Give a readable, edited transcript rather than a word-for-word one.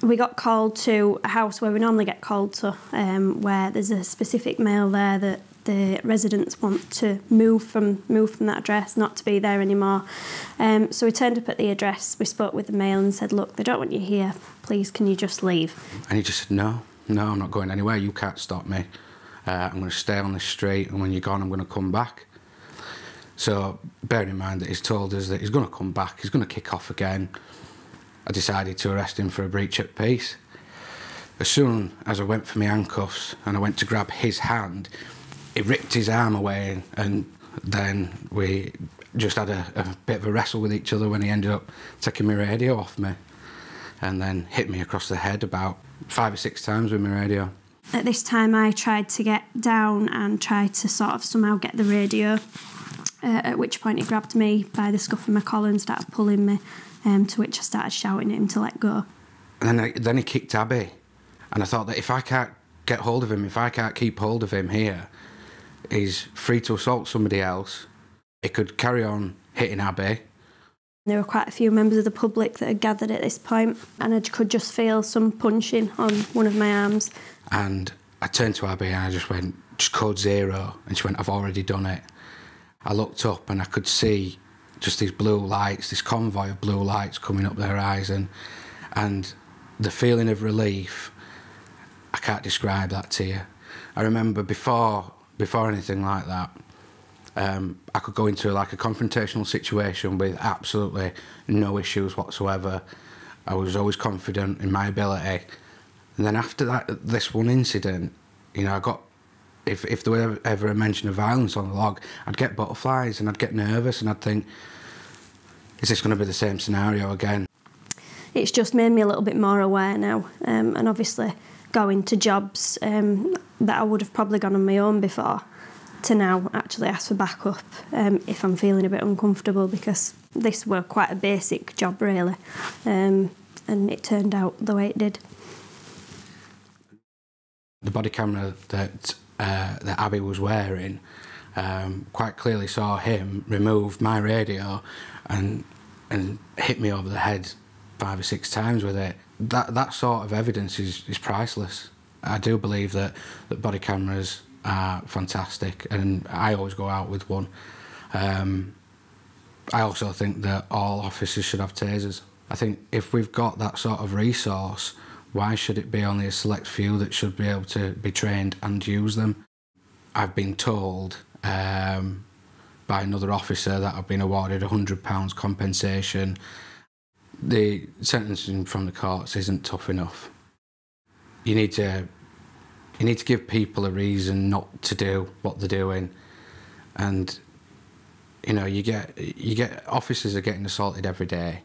We got called to a house where we normally get called to, where there's a specific mail there that the residents want to move from that address, not to be there anymore. So we turned up at the address, we spoke with the mail and said, look, they don't want you here, please can you just leave? And he just said, no, I'm not going anywhere, you can't stop me. I'm going to stay on this street, and when you're gone I'm going to come back. So bearing in mind that he's told us that he's going to come back, he's going to kick off again, I decided to arrest him for a breach of peace. As soon as I went for my handcuffs and I went to grab his hand, he ripped his arm away, and then we just had a bit of a wrestle with each other when he ended up taking my radio off me and then hit me across the head about 5 or 6 times with my radio. At this time I tried to get down and tried to sort of somehow get the radio, at which point he grabbed me by the scuff of my collar and started pulling me, to which I started shouting at him to let go. And then he kicked Abby, and I thought that if I can't get hold of him, if I can't keep hold of him here, he's free to assault somebody else. He could carry on hitting Abby. There were quite a few members of the public that had gathered at this point, and I could just feel some punching on one of my arms. And I turned to Abby and I just went, just code 0, and she went, I've already done it. I looked up and I could see just these blue lights, this convoy of blue lights coming up the horizon, and the feeling of relief, I can't describe that to you. I remember before anything like that, I could go into like a confrontational situation with absolutely no issues whatsoever. I was always confident in my ability. And then after this one incident, you know, I got, if there were ever a mention of violence on the log, I'd get butterflies and I'd get nervous and I'd think, is this going to be the same scenario again? It's just made me a little bit more aware now, and obviously going to jobs that I would have probably gone on my own before, to now actually ask for backup if I'm feeling a bit uncomfortable, because this were quite a basic job really, and it turned out the way it did. The body camera that Abby was wearing quite clearly saw him remove my radio and hit me over the head 5 or 6 times with it. That sort of evidence is priceless. I do believe that body cameras are fantastic, and I always go out with one. I also think that all officers should have tasers. I think if we've got that sort of resource, why should it be only a select few that should be able to be trained and use them? I've been told by another officer that I've been awarded £100 compensation. The sentencing from the courts isn't tough enough. You need to give people a reason not to do what they're doing, and you know, you get officers are getting assaulted every day.